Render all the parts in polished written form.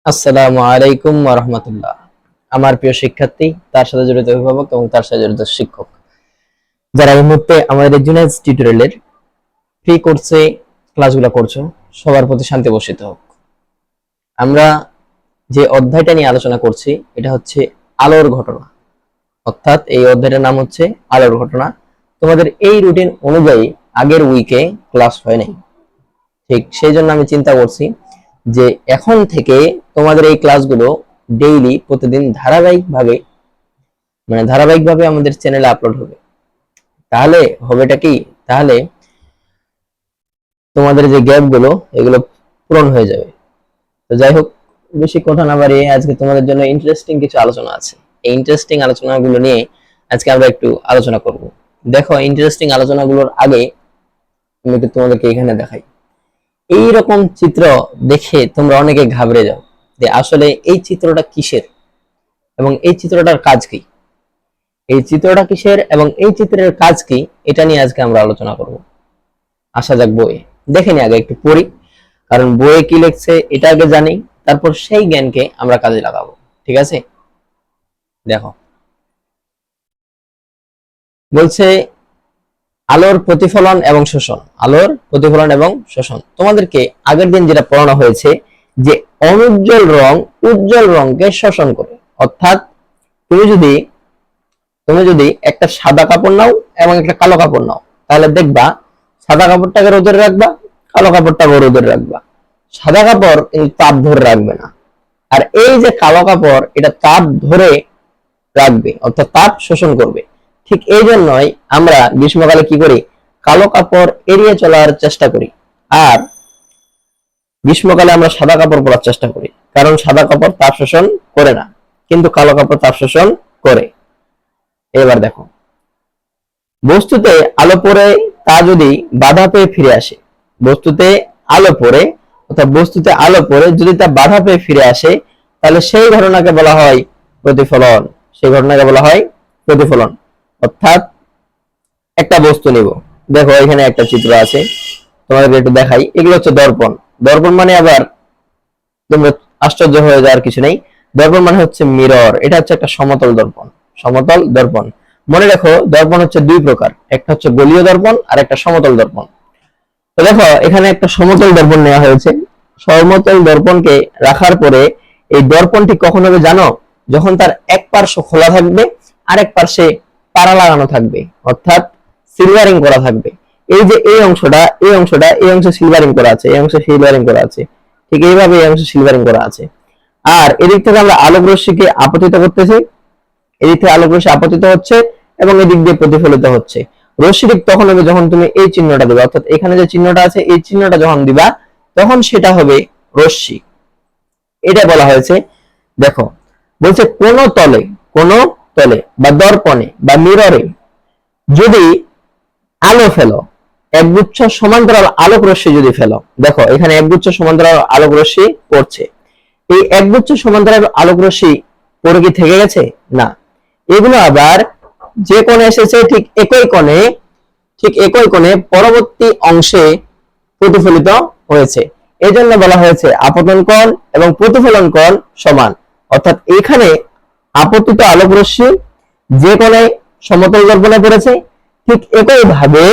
আসসালামু আলাইকুম ওয়া রাহমাতুল্লাহ। আমার প্রিয় শিক্ষার্থী, তার সাথে জড়িত অভিভাবক এবং তার সাথে জড়িত শিক্ষক, যারা এই মুহূর্তে আমাদের জুনাইজ টিউটোরিয়ালের ফ্রি কোর্সে ক্লাসগুলো করছো, সবার প্রতি শান্তি বর্ষিত হোক। আমরা যে অধ্যায়টা নিয়ে আলোচনা করছি এটা হচ্ছে আলোর ঘটনা, অর্থাৎ এই অধ্যায়টার নাম হচ্ছে আলোর ঘটনা। তোমাদের এই রুটিন অনুযায়ী আগের উইকে ক্লাস হয় নাই, ঠিক সেই জন্য আমি চিন্তা করছি যে এখন থেকে তোমাদের এই ক্লাসগুলো ডেইলি প্রতিদিন ধারাবাহিকভাবে আমাদের চ্যানেলে আপলোড হবে। তাহলে হবেটা কি, তাহলে তোমাদের যে গ্যাপ গুলো এগুলো পূরণ হয়ে যাবে। তো যাই হোক, বেশি কথা না বাড়িয়ে আজকে তোমাদের জন্য ইন্টারেস্টিং কিছু আলোচনা আছে। এই ইন্টারেস্টিং আলোচনাগুলো নিয়ে আজকে আমরা একটু আলোচনা করব। দেখো, ইন্টারেস্টিং আলোচনাগুলোর আগে আমি একটু তোমাদেরকে এখানে দেখাই। এই রকম চিত্র দেখে তোমরা অনেকে ঘাবড়ে যাও যে আসলে এই চিত্রটা কিসের এবং এই চিত্রটার কাজ কি। এই চিত্রটা কিসের এবং এই চিত্রের কাজ কি, এটা নিয়ে আজকে আমরা আলোচনা করব। আসা যাক বইয়ে, দেখে নি আগে একটু পড়ি, কারণ বইয়ে কি লিখছে এটা আগে জানি, তারপর সেই জ্ঞানকে আমরা কাজে লাগাবো। ঠিক আছে, দেখো বলছে আলোর প্রতিফলন এবং শোষণ। আলোর প্রতিফলন এবং শোষণ তোমাদেরকে আগের দিন যেটা পড়ানো হয়েছে যে অনুজ্জ্বল রং উজ্জ্বল রংকে শোষণ করে। অর্থাৎ তুমি যদি একটা সাদা কাপড় নাও এবং একটা কালো কাপড় নাও, তাহলে দেখবা সাদা কাপড়টাকে রোদে রাখবা, কালো কাপড়টাকে রোদে রাখবা। সাদা কাপড় কিন্তু তাপ ধরে রাখবে না, আর এই যে কালো কাপড় এটা তাপ ধরে রাখবে, অর্থাৎ তাপ শোষণ করবে। ঠিক এই জন্যই আমরা গ্রীষ্মকালে কি করি, কালো কাপড় এড়িয়ে চলার চেষ্টা করি, আর গ্রীষ্মকালে আমরা সাদা কাপড় পরার চেষ্টা করি, কারণ সাদা কাপড় তাপ শোষণ করে না, কিন্তু কালো কাপড় তাপ শোষণ করে। এবার দেখো, বস্তুতে আলো পড়ে তা যদি বাধা পেয়ে ফিরে আসে, বস্তুতে আলো পড়ে অর্থাৎ বস্তুতে আলো পড়ে যদি তা বাধা পেয়ে ফিরে আসে, তাহলে সেই ঘটনাকে বলা হয় প্রতিফলন। সেই ঘটনাকে বলা হয় প্রতিফলন। অর্থাৎ একটা বস্তু নিব, দেখো এখানে একটা চিত্র আছে, তোমাদেরকে একটু দেখাই। এগুলো হচ্ছে দর্পণ। দর্পণ মানে আবার তোমরা আশ্চর্য হয়ে যাওয়ার কিছু নেই। দর্পণ মানে হচ্ছে মিরর। এটা হচ্ছে একটা সমতল দর্পণ। সমতল দর্পণ, মনে রাখো দর্পণ হচ্ছে দুই প্রকার, একটা হচ্ছে গোলীয় দর্পণ আর একটা সমতল দর্পণ। তো দেখো এখানে একটা সমতল দর্পণ নেওয়া হয়েছে। সমতল দর্পণকে রাখার পরে এই দর্পণটি কখন হবে জানো, যখন তার এক পার্শ্ব খোলা থাকবে আর এক পার্শ্বে তারা লাগানো থাকবে, অর্থাৎ সিলভারিং করা থাকবে। এই যে এই অংশটা এই অংশে সিলভারিং করা আছে, এই অংশে সিলভারিং করা আছে, ঠিক এইভাবে এই অংশে সিলভারিং করা আছে। আর এদিক থেকে আমরা আলোক রশ্মিকে আপতিত করতেছি, এদিক থেকে আলোক রশ্মি আপতিত হচ্ছে এবং এদিক দিয়ে প্রতিফলিত হচ্ছে। রশ্মি ঠিক তখন হবে যখন তুমি এই চিহ্নটা দিবা, অর্থাৎ এখানে যে চিহ্নটা আছে এই চিহ্নটা যখন দিবা তখন সেটা হবে রশ্মি। এটা বলা হয়েছে। দেখো বলছে কোন তলে বা দর্পণে বা মিররে যদি আলো ফেলো, একগুচ্ছ সমান্তরাল আলোক রশ্মি যদি ফেলো, দেখো এখানে একগুচ্ছ সমান্তরাল আলোক রশ্মি পড়ছে। এই একগুচ্ছ সমান্তরাল আলোক রশ্মি পড়ে কি থেকে গেছে? না, এগুলো আবার যে কোণে এসেছে ঠিক একই কোণে পরবর্তী অংশে প্রতিফলিত হয়েছে। এই জন্য বলা হয়েছে আপতন কোণ এবং প্রতিফলন কোণ সমান। অর্থাৎ এখানে আপতিত আলোক রশ্মি যে কোণে সমতল দর্পণে পড়েছে, ঠিক একইভাবে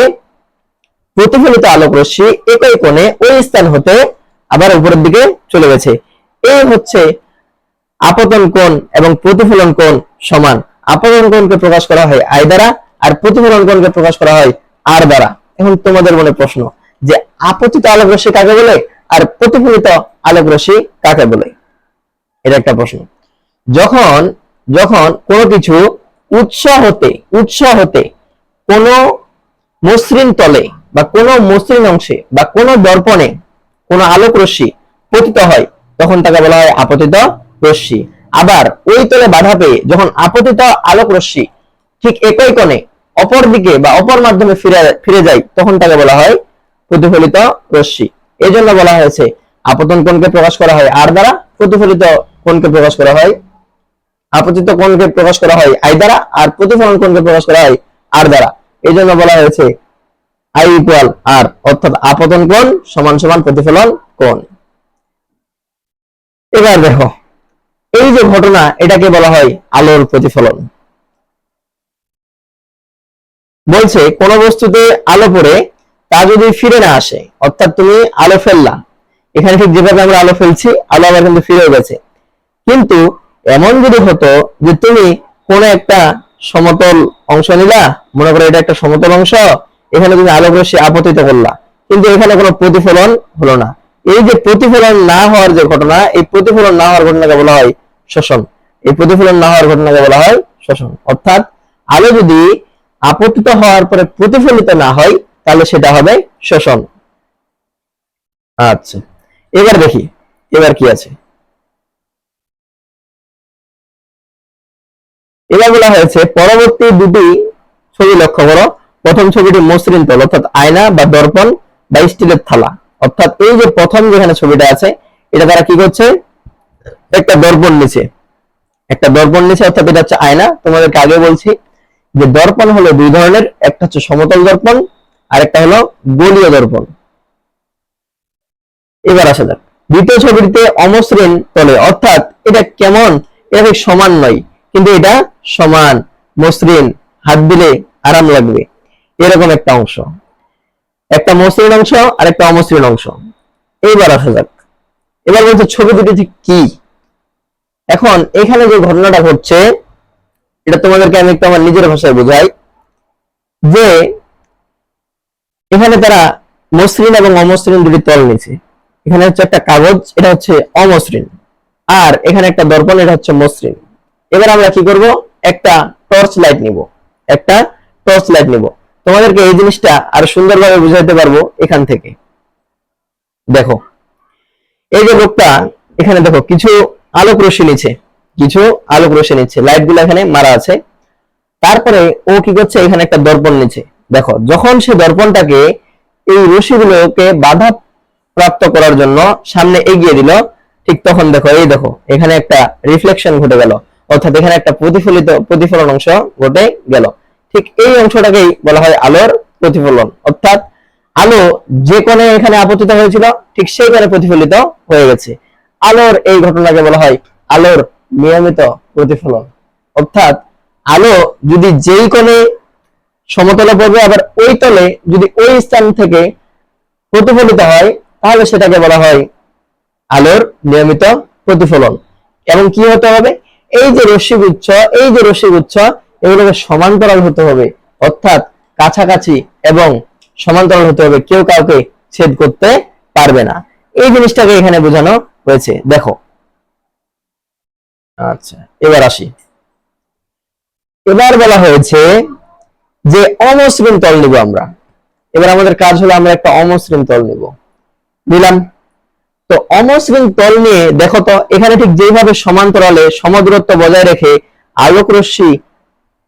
প্রতিফলিত আলোক রশ্মি একই কোণে ওই স্থান হতে আবার উপরের দিকে চলে গেছে। এই হচ্ছে আপতন কোণ এবং প্রতিফলন কোণ সমান। আপতন কোণকে প্রকাশ করা হয় আই দ্বারা আর প্রতিফলন কোণকে প্রকাশ করা হয় আর দ্বারা। এখন তোমাদের মনে প্রশ্ন যে আপতিত আলোক রশ্মি কাকে বলে আর প্রতিফলিত আলোক রশ্মি কাকে বলে, এটা একটা প্রশ্ন। যখন যখন কোনো কিছু উৎস হতে কোনো মসৃণ তলে বা কোনো মসৃণ অংশে বা কোনো দর্পণে কোনো আলোক রশ্মি পতিত হয়, তখন তাকে বলা হয় আপতিত রশ্মি। আবার ওই তলে বাধা পেয়ে যখন আপতিত আলোক রশ্মি ঠিক একই কোণে অপর দিকে বা অপর মাধ্যমে ফিরে যায়, তখন তাকে বলা হয় প্রতিফলিত রশ্মি। এই জন্য বলা হয়েছে আপতন কোণকে প্রকাশ করা হয় আর দ্বারা, প্রতিফলিত কোণকে প্রকাশ করা হয়, আপতিত কোণকে প্রকাশ করা হয় আই দ্বারা আর প্রতিফলন কোণকে প্রকাশ করা হয় আর দ্বারা। এই জন্য বলা হয়েছে আই ইকুয়াল আর, অর্থাৎ আপতন কোণ সমান সমান প্রতিফলন কোণ। এবার দেখো, এই যে ঘটনা, এটাকে বলা হয় আলোর প্রতিফলন। বলছে কোন বস্তুতে আলো পড়ে তা যদি ফিরে না আসে, অর্থাৎ তুমি আলো ফেললা, এখানে ঠিক যেভাবে আমরা আলো ফেলছি, আলো আবার কিন্তু ফিরে গেছে, কিন্তু এমন যদি হতো যে তুমি কোন একটা সমতল অংশ নিলা, মনে করো এটা একটা সমতল অংশ, এখানে তুমি আলোক রশ্মি আপতিত করলা, কিন্তু এখানে কোনো প্রতিফলন হলো না। এই যে প্রতিফলন না হওয়ার যে ঘটনা, এই প্রতিফলন না হওয়ার ঘটনাকে বলা হয় শোষণ। এই প্রতিফলন না হওয়ার ঘটনাকে বলা হয় শোষণ। অর্থাৎ আলো যদি আপতিত হওয়ার পরে প্রতিফলিত না হয়, তাহলে সেটা হবে শোষণ। আচ্ছা, এবার দেখি এবার কি আছে। এবার বলা হয়েছে পরবর্তী দুটি ছবি লক্ষ্য করো। প্রথম ছবিটি মসৃণ তল, অর্থাৎ আয়না বা দর্পণ বা স্টিলের থালা। অর্থাৎ এই যে প্রথম যেখানে ছবিটা আছে, এটা তারা কি করছে, একটা দর্পণ নিচে, অর্থাৎ এটা হচ্ছে আয়না। তোমাদেরকে আগে বলছি যে দর্পণ হলো দুই ধরনের, একটা হচ্ছে সমতল দর্পণ আর একটা হলো গোলীয় দর্পণ। এবার আসা যাক দ্বিতীয় ছবিটিতে অমসৃণ তলে, অর্থাৎ এটা কেমন, এটা সমান নয়, কিন্তু এটা সমান, মসৃণ, হাত দিলে আরাম লাগবে, এরকম একটা অংশ, একটা মসৃণ অংশ আর একটা অমসৃণ অংশ। এইবার আসা যাক, এবার বলছে ছবি দুটি কি। এখন এখানে যে ঘটনাটা ঘটছে, এটা তোমাদেরকে আমি একটু আমার নিজের ভাষায় বোঝাই, যে এখানে তারা মসৃণ এবং অমসৃণ দুটি তল নিচ্ছে। এখানে হচ্ছে একটা কাগজ, এটা হচ্ছে অমসৃণ, আর এখানে একটা দর্পণ, এটা হচ্ছে মসৃণ। এবার আমরা কি করব, একটা টর্চ লাইট নিব, তোমাদেরকে এই জিনিসটা আরো সুন্দরভাবে বুঝাইতে পারবো এখান থেকে। দেখো এই যে লোকটা, এখানে দেখো কিছু আলোক রশ্মি নিচ্ছে, লাইট গুলো এখানে মারা আছে। তারপরে ও কি করছে, এখানে একটা দর্পণ নিচ্ছে। দেখো যখন সে দর্পণটাকে, এই রশ্মিগুলোকে বাধা প্রাপ্ত করার জন্য সামনে এগিয়ে দিল, ঠিক তখন দেখো এখানে একটা রিফ্লেকশন ঘটে গেল, অর্থাৎ এখানে একটা প্রতিফলন অংশ ঘটে গেল। ঠিক এই অংশটাকেই বলা হয় আলোর প্রতিফলন। অর্থাৎ আলো যে কোণে এখানে আপতিত হয়েছিল, ঠিক সেই কোণে প্রতিফলিত হয়ে গেছে। আলোর এই ঘটনাকে বলা হয় আলোর নিয়মিত প্রতিফলন। অর্থাৎ আলো যদি যেই কোণে সমতলে পড়বে, আবার ওই তলে যদি ওই স্থান থেকে প্রতিফলিত হয়, তাহলে সেটাকে বলা হয় আলোর নিয়মিত প্রতিফলন। এবং কি হতে হবে, এই যে রশ্মিগুচ্ছ এগুলোকে সমান্তরাল হতে হবে, অর্থাৎ কাছাকাছি এবং সমান্তরাল হতে হবে, কেউ কাউকে ছেদ করতে পারবে না। এই জিনিসটাকে এখানে বোঝানো হয়েছে। দেখো আচ্ছা, এবার আসি। এবার বলা হয়েছে যে অমসৃণ তল নিব আমরা। এবার আমাদের কাজ হলো আমরা একটা অমসৃণ তল নিলাম। তো অমসৃণ তল নিয়ে দেখো তো, এখানে ঠিক যেভাবে সমান্তরালে সমদূরত্ব বজায় রেখে আলোক রশ্মি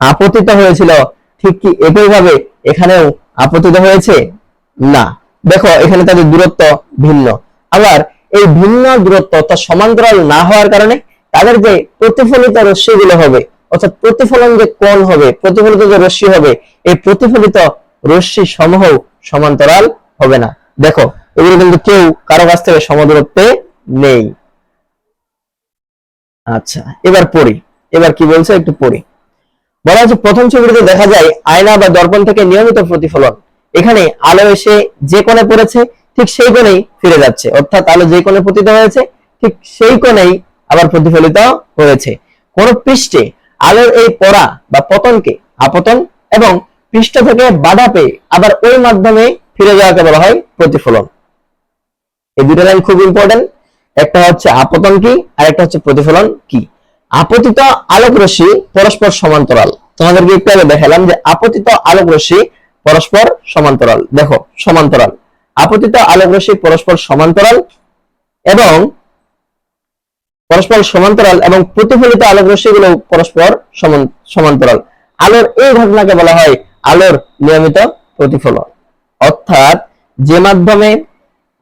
আপতিত হয়েছিল, ঠিক কি একইভাবে এখানেও আপতিত হয়েছে? না। দেখো এখানে তাদের দূরত্ব ভিন্ন। আবার এই ভিন্ন দূরত্ব অর্থাৎ সমান্তরাল না হওয়ার কারণে তাদের যে প্রতিফলিত রশ্মিগুলো হবে, অর্থাৎ প্রতিফলন যে কোণ হবে, প্রতিফলিত যে রশ্মি হবে, এই প্রতিফলিত রশ্মি সমূহ সমান্তরাল হবে না। দেখো এগুলো কিন্তু কেউ কারো কাছ থেকে সমদূরত্বে নেই। আচ্ছা, এবার পড়ি। এবার কি বলছে একটু পড়ি। বলা হচ্ছে প্রথম ছবিটিতে দেখা যায় আয়না বা দর্পণ থেকে নিয়মিত প্রতিফলন। এখানে আলো এসে যে কোণে পড়েছে, ঠিক সেই কোণেই ফিরে যাচ্ছে, অর্থাৎ আলো যে কোণে পতিত হয়েছে, ঠিক সেই কোণেই আবার প্রতিফলিত হয়েছে। কোন পৃষ্ঠে আলোর এই পড়া বা পতনকে আপতন, এবং পৃষ্ঠ থেকে বাধা পেয়ে আবার ওই মাধ্যমে ফিরে যাওয়াকে বলা হয় প্রতিফলন। এই দুটো লাইন খুব ইম্পর্টেন্ট। একটা হচ্ছে আপতন কি, আর একটা হচ্ছে প্রতিফলন কি। আপতিত আলোক রশ্মি পরস্পর সমান্তরাল। তোমাদেরকে একটু আগে দেখালাম যে আপতিত আলোক রশ্মি পরস্পর সমান্তরাল। দেখো সমান্তরাল, আপতিত আলোক রশ্মি পরস্পর সমান্তরাল এবং প্রতিফলিত আলোক রশ্মিগুলো পরস্পর সমান্তরাল। আলোর এই ঘটনাকে বলা হয় আলোর নিয়মিত প্রতিফলন। অর্থাৎ যে মাধ্যমে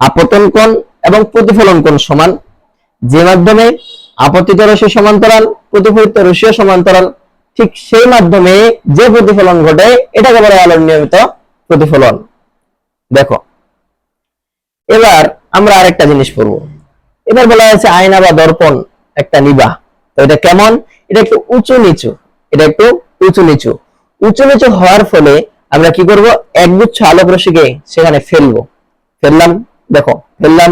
আপতন কোণ এবং প্রতিফলন কোণ সমান, যে মাধ্যমে আপতিত রশ্মি সমান্তরাল, প্রতিফলিত রশ্মি সমান্তরাল, ঠিক সেই মাধ্যমে যে প্রতিফলন ঘটে এটাকে বলা হয় আলোর নিয়মিত প্রতিফলন। দেখো এবার আমরা আরেকটা জিনিস পড়ব। এবার বলা হয়েছে আয়না বা দর্পণ একটা নিবা, তো এটা কেমন? এটা একটু উঁচু নিচু, এটা একটু উঁচু নিচু। উঁচু নিচু হওয়ার ফলে আমরা কি করব, একগুচ্ছ আলোক রশ্মিকে সেখানে ফেলবো। ফেললাম, দেখো ফেললাম।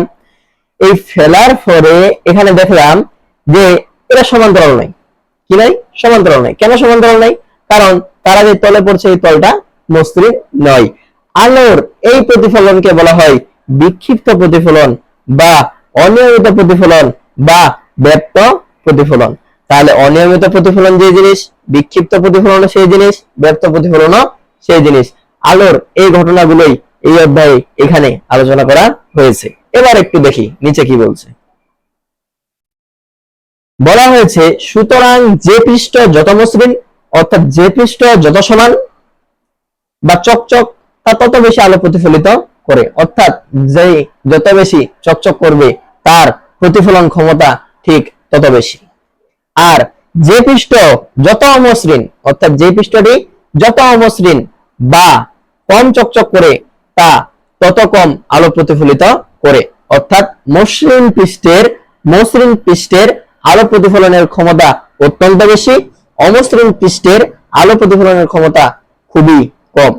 এই ফেলার পরে এখানে দেখলাম যে এরা সমান্তরাল নাই। কি নাই? সমান্তরাল নাই। কেন সমান্তরাল নাই? কারণ তারা যে তলে পড়ছে এই তলটা মসৃণ নয়। আলোর এই প্রতিফলনকে বলা হয় বিক্ষিপ্ত প্রতিফলন বা অনিয়মিত প্রতিফলন বা ব্যপ্ত প্রতিফলন। তাহলে অনিয়মিত প্রতিফলন যে জিনিস, বিক্ষিপ্ত প্রতিফলন সেই জিনিস, ব্যপ্ত প্রতিফলনও সেই জিনিস। আলোর এই ঘটনাগুলোই এই অধ্যায়ে এখানে আলোচনা করা হয়েছে। এবার একটু দেখি নিচে কি বলছে। বলা হয়েছে সুতরাং যে পৃষ্ঠ যত মসৃণ, অর্থাৎ যে পৃষ্ঠ যত সমান বা চকচক, তা তত বেশি আলো প্রতিফলিত করে। অর্থাৎ যে যত বেশি চকচক করবে তার প্রতিফলন ক্ষমতা ঠিক তত বেশি। আর যে পৃষ্ঠ যত অমসৃণ, অর্থাৎ যে পৃষ্ঠটি যত অমসৃণ বা কম চকচক করে তা তত কম আলো প্রতিফলিত করে। অর্থাৎ মসৃণ পৃষ্ঠের আলো প্রতিফলনের ক্ষমতা অত্যন্ত বেশি, অমসৃণ পৃষ্ঠের আলো প্রতিফলনের ক্ষমতা খুবই কম।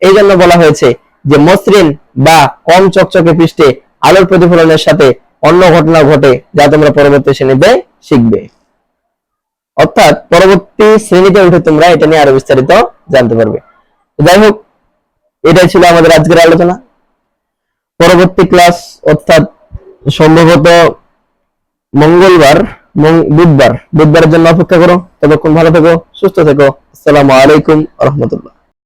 এই জন্য বলা হয়েছে যে মসৃণ বা কম চকচকে পৃষ্ঠে আলোর প্রতিফলনের সাথে অন্য ঘটনা ঘটে, যা তোমরা পরবর্তী শ্রেণীতে শিখবে। অর্থাৎ পরবর্তী শ্রেণীতে উঠে তোমরা এটা নিয়ে আরো বিস্তারিত জানতে পারবে। যাই হোক, এটাই ছিল আমাদের আজকের আলোচনা। পরবর্তী ক্লাস অর্থাৎ সম্ভবত বুধবারের জন্য অপেক্ষা করো। ততক্ষণ ভালো থেকো, সুস্থ থেকো। আসসালামু আলাইকুম ওয়া রাহমাতুল্লাহ।